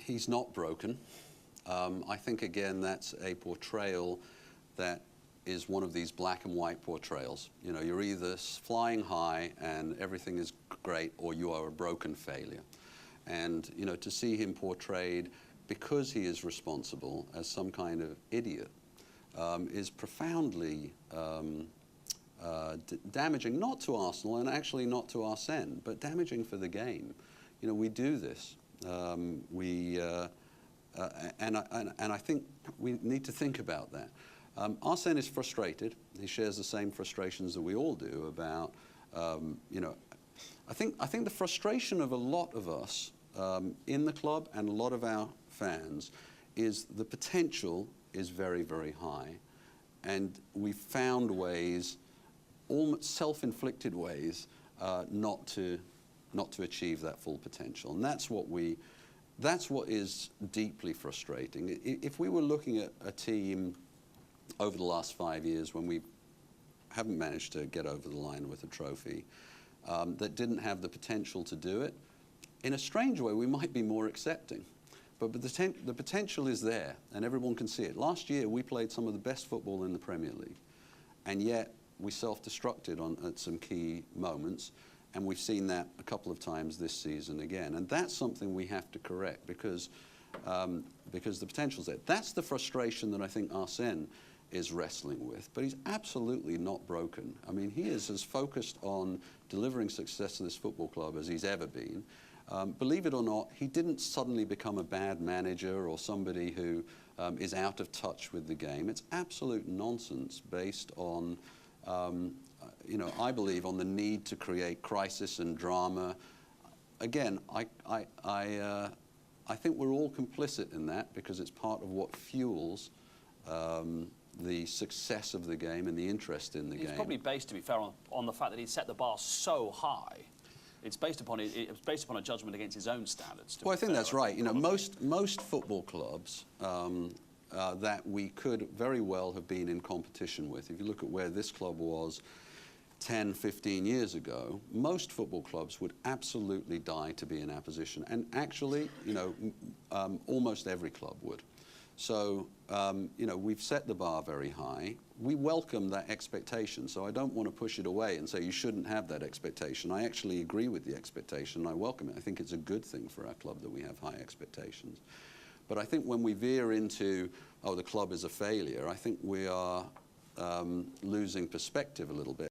He's not broken. I think, again, that's a portrayal that is one of these black and white portrayals. You know, you're either flying high and everything is great, or you are a broken failure. And, you know, to see him portrayed because he is responsible as some kind of idiot is profoundly damaging, not to Arsenal and actually not to Arsene, but damaging for the game. You know, we do this. And I think we need to think about that. Arsene is frustrated. He shares the same frustrations that we all do about, you know, I think the frustration of a lot of us in the club and a lot of our fans is the potential is very, very high. And we've found ways, almost self-inflicted ways, not to achieve that full potential. And that's what is deeply frustrating. If we were looking at a team over the last 5 years when we haven't managed to get over the line with a trophy, that didn't have the potential to do it, in a strange way, we might be more accepting. But the potential is there, and everyone can see it. Last year, we played some of the best football in the Premier League, and yet we self-destructed at some key moments, and we've seen that a couple of times this season again. And that's something we have to correct because the potential's there. That's the frustration that I think Arsene is wrestling with, but he's absolutely not broken. I mean, he is as focused on delivering success to this football club as he's ever been. Believe it or not, he didn't suddenly become a bad manager or somebody who is out of touch with the game. It's absolute nonsense based on, you know, I believe on the need to create crisis and drama. Again, I think we're all complicit in that because it's part of what fuels the success of the game and the interest in the game. It's probably based, to be fair, on the fact that he set the bar so high. It's based upon a judgment against his own standards. Well, I think that's right. You know, most football clubs that we could very well have been in competition with. If you look at where this club was 10, 15 years ago, most football clubs would absolutely die to be in our position. And actually, you know, almost every club would. So, you know, we've set the bar very high. We welcome that expectation, so I don't want to push it away and say you shouldn't have that expectation. I actually agree with the expectation. I welcome it. I think it's a good thing for our club that we have high expectations. But I think when we veer into, oh, the club is a failure, I think we are losing perspective a little bit.